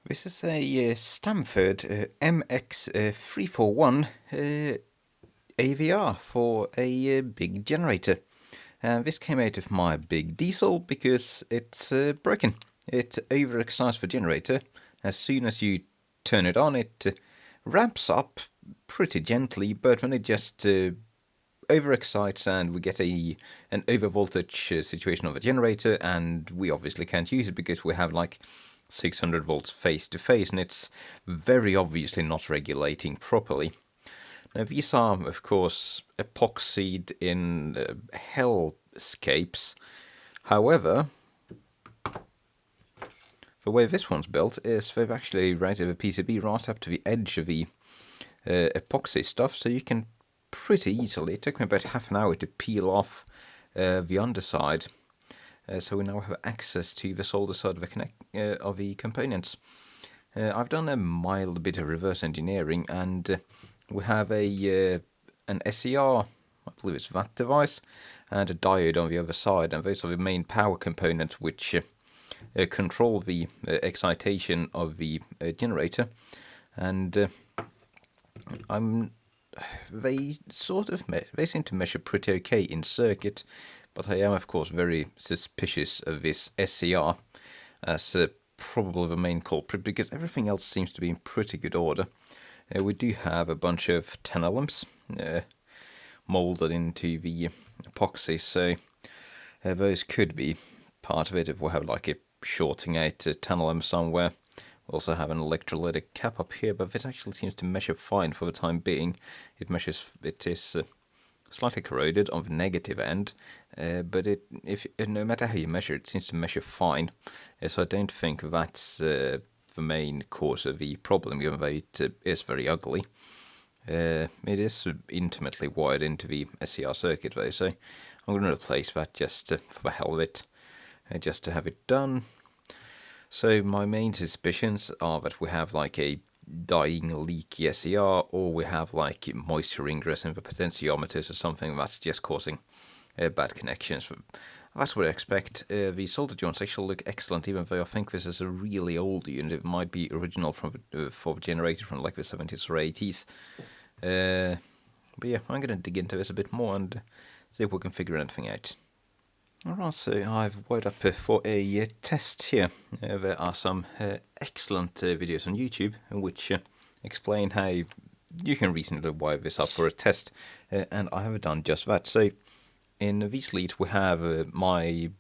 This is a Stamford MX341 AVR for a big generator. This came out of my big diesel because it's broken. It overexcites the generator. As soon as you turn it on, it ramps up pretty gently, but when it just overexcites and we get an overvoltage situation of a generator, and we obviously can't use it because we have like 600 volts face to face, and it's very obviously not regulating properly. Now these are, of course, epoxied in hellscapes. However, the way this one's built is they've actually routed the PCB right up to the edge of the epoxy stuff, so you can pretty easily, it took me about half an hour to peel off the underside. So we now have access to the solder side of the components. I've done a mild bit of reverse engineering, and we have an SCR, I believe it's that device, and a diode on the other side, and those are the main power components which control the excitation of the generator. And they seem to measure pretty okay in circuit, but I am of course very suspicious of this SCR as probably the main culprit, because everything else seems to be in pretty good order. We do have a bunch of 10 ohms moulded into the epoxy, so those could be part of it if we have like a shorting out 10 ohms somewhere. We also have an electrolytic cap up here, but it actually seems to measure fine for the time being. It is slightly corroded on the negative end, but no matter how you measure, it seems to measure fine. So I don't think that's the main cause of the problem, given that it is very ugly. It is intimately wired into the SCR circuit though, so I'm going to replace that just for the hell of it, just to have it done. So my main suspicions are that we have like a dying leaky SCR, or we have like moisture ingress in the potentiometers or something that's just causing bad connections. That's what I expect. The solder joints actually look excellent, even though I think this is a really old unit. It might be original for the generator from like the 70s or 80s. But yeah, I'm going to dig into this a bit more and see if we can figure anything out. Alright, so I've wired up for a test here. There are some excellent videos on YouTube which explain how you can reasonably wire this up for a test, and I have done just that. So in this lead we have my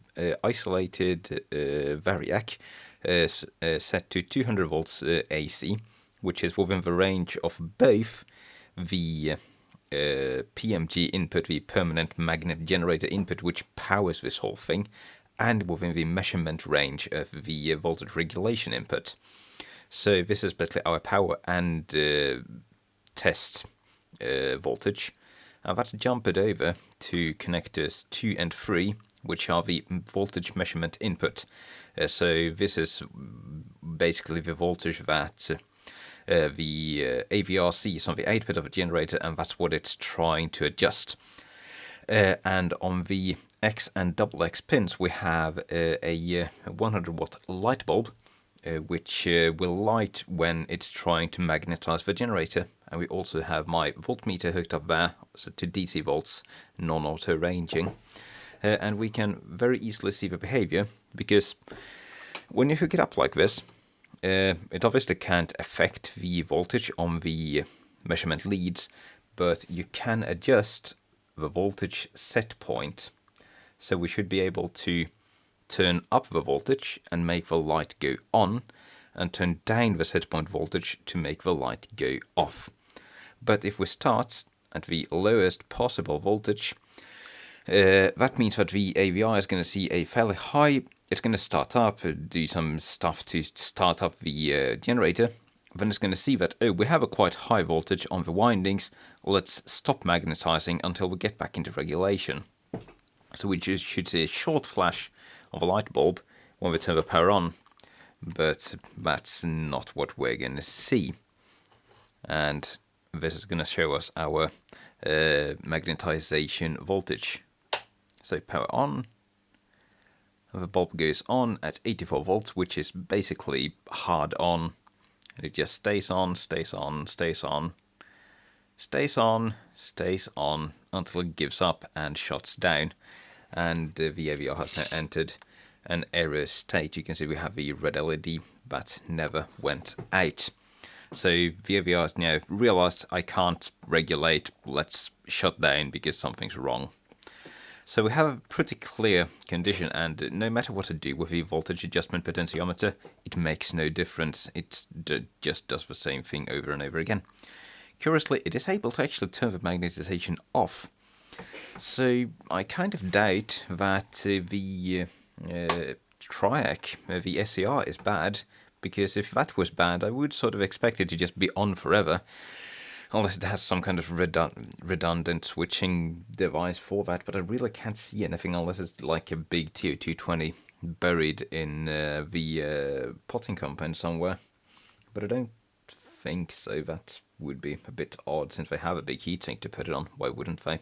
isolated variac set to 200 volts AC, which is within the range of both the PMG input, the permanent magnet generator input, which powers this whole thing, and within the measurement range of the voltage regulation input. So this is basically our power and test voltage. And that's jumped over to connectors 2 and 3, which are the voltage measurement input. So this is basically the voltage that the AVR sees on the output of a generator, and that's what it's trying to adjust. And on the X and XX pins we have a 100 watt light bulb, which will light when it's trying to magnetize the generator. And we also have my voltmeter hooked up there, so to DC volts, non-auto ranging. And we can very easily see the behavior, because when you hook it up like this, it obviously can't affect the voltage on the measurement leads, but you can adjust the voltage set point. So we should be able to turn up the voltage and make the light go on, and turn down the set point voltage to make the light go off. But if we start at the lowest possible voltage, that means that the AVR is going to see a fairly high. It's going to start up, do some stuff to start up the generator. Then it's going to see that, oh, we have a quite high voltage on the windings. Let's stop magnetizing until we get back into regulation. So we just should see a short flash of a light bulb when we turn the power on. But that's not what we're going to see. And this is going to show us our magnetization voltage. So power on. The bulb goes on at 84 volts, which is basically hard on. And it just stays on, stays on, stays on, stays on, stays on, until it gives up and shuts down. And the AVR has now entered an error state. You can see we have the red LED that never went out. So the AVR has now realized I can't regulate, let's shut down because something's wrong. So we have a pretty clear condition, and no matter what I do with the voltage adjustment potentiometer, it makes no difference. It just does the same thing over and over again. Curiously, it is able to actually turn the magnetization off. So I kind of doubt that the triac, the SCR, is bad, because if that was bad, I would sort of expect it to just be on forever. Unless it has some kind of redundant switching device for that, but I really can't see anything unless it's like a big TO220 buried in the potting compound somewhere. But I don't think so. That would be a bit odd since they have a big heatsink to put it on. Why wouldn't they?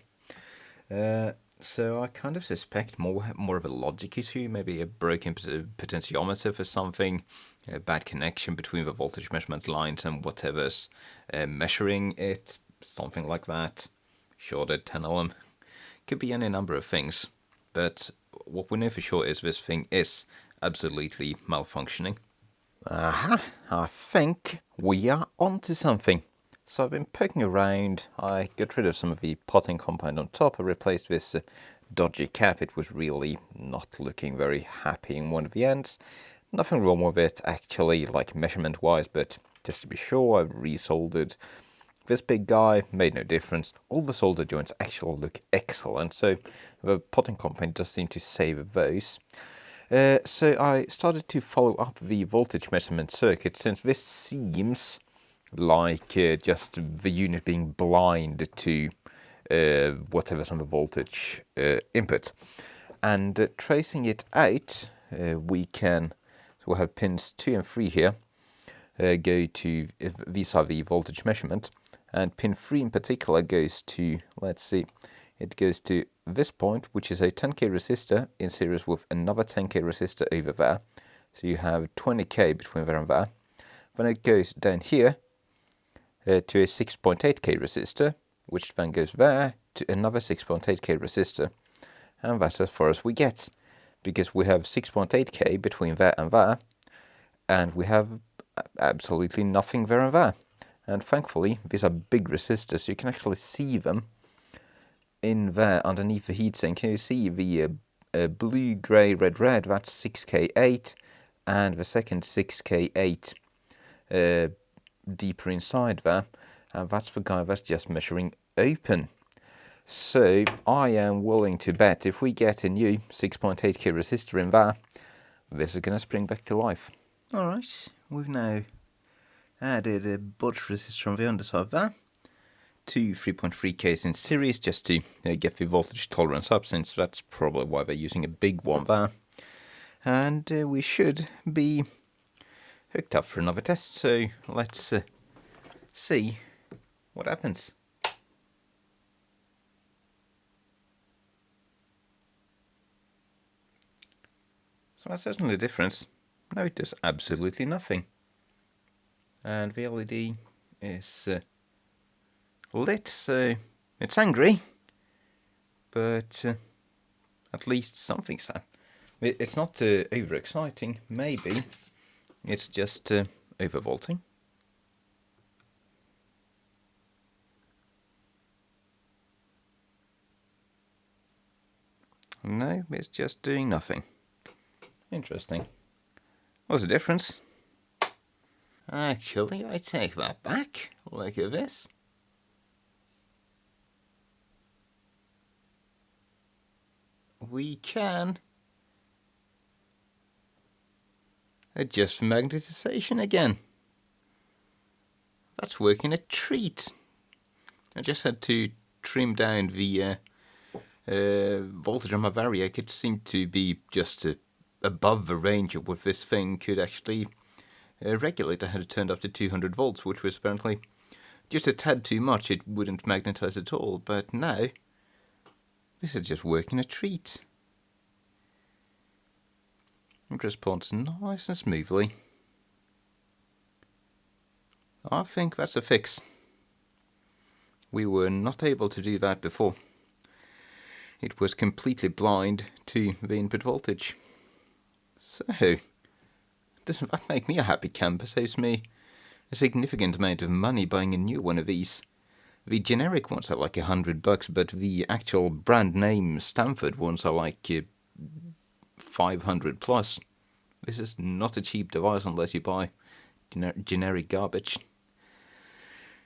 So I kind of suspect more of a logic issue, maybe a broken potentiometer for something, a bad connection between the voltage measurement lines and whatever's measuring it, something like that. Shorted 10 ohm. Could be any number of things, but what we know for sure is this thing is absolutely malfunctioning. Aha, I think we are onto something. So I've been poking around. I got rid of some of the potting compound on top. I replaced this dodgy cap. It was really not looking very happy in one of the ends. Nothing wrong with it actually, like measurement wise, but just to be sure, I've resoldered this big guy. Made no difference. All the solder joints actually look excellent, so the potting compound does seem to save those. So I started to follow up the voltage measurement circuit, since this seems like just the unit being blind to whatever's on the voltage input. And tracing it out, we will have pins 2 and 3 here, go to, these are the voltage measurement, and pin 3 in particular goes to, let's see, it goes to this point, which is a 10k resistor in series with another 10k resistor over there. So you have 20k between there and there. Then it goes down here to a 6.8k resistor, which then goes there to another 6.8k resistor, and that's as far as we get, because we have 6.8k between there and there, and we have absolutely nothing there and there. And thankfully these are big resistors, so you can actually see them in there underneath the heatsink. You see the blue, grey, red, red, that's 6k8, and the second 6k8 deeper inside there, and that's the guy that's just measuring open. So I am willing to bet if we get a new 6.8k resistor in there, this is going to spring back to life. Alright, we've now added a budge resistor on the underside there, two 3.3Ks in series just to get the voltage tolerance up, since that's probably why they're using a big one there. And we should be hooked up for another test, so let's see what happens. So that's certainly a difference. Now it does absolutely nothing. And the LED is lit, so it's angry, but at least something's happening. It's not overexciting, maybe. It's just overvolting. No, it's just doing nothing. Interesting. What's the difference? Actually, I take that back. Look at this. We can adjust magnetization again. That's working a treat. I just had to trim down the voltage on my variac. It seemed to be just above the range of what this thing could actually regulate. I had it turned up to 200 volts, which was apparently just a tad too much. It wouldn't magnetize at all, but now this is just working a treat. It responds nice and smoothly. I think that's a fix. We were not able to do that before. It was completely blind to the input voltage. So, doesn't that make me a happy camper? Saves me a significant amount of money buying a new one of these. The generic ones are like $100, but the actual brand name Stamford ones are like 500 plus. This is not a cheap device unless you buy generic garbage.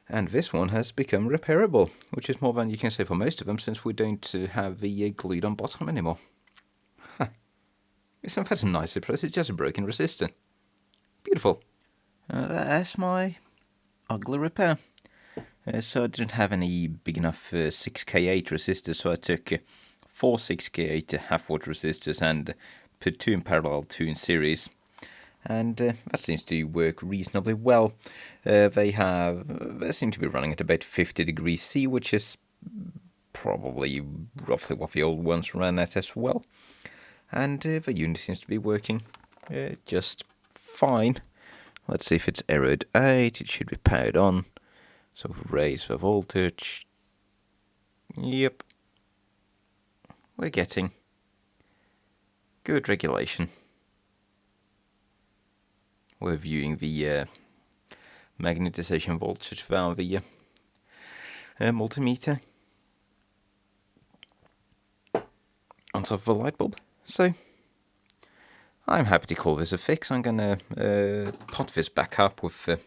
And this one has become repairable, which is more than you can say for most of them, since we don't have the glued on bottom anymore. Huh. Isn't that a nice surprise? It's just a broken resistor. Beautiful. That's my ugly repair. So I didn't have any big enough 6K8 resistors, so I took 4 6K8 half-watt resistors and put 2 in parallel, 2 in series. And that seems to work reasonably well. They seem to be running at about 50 degrees C, which is probably roughly what the old ones ran at as well. And the unit seems to be working just fine. Let's see if it's errored 8. It should be powered on. So raise the voltage. Yep. We're getting good regulation. We're viewing the magnetization voltage via the multimeter on top of the light bulb. So I'm happy to call this a fix. I'm gonna pot this back up with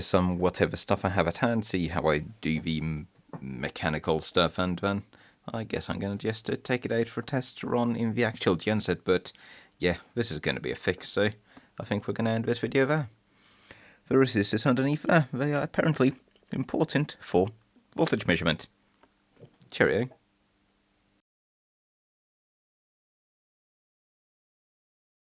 some whatever stuff I have at hand, see how I do the mechanical stuff, and then I guess I'm gonna just take it out for a test run in the actual genset. But yeah, this is gonna be a fix, so I think we're gonna end this video there. The resistors underneath there, they are apparently important for voltage measurement. Cheerio.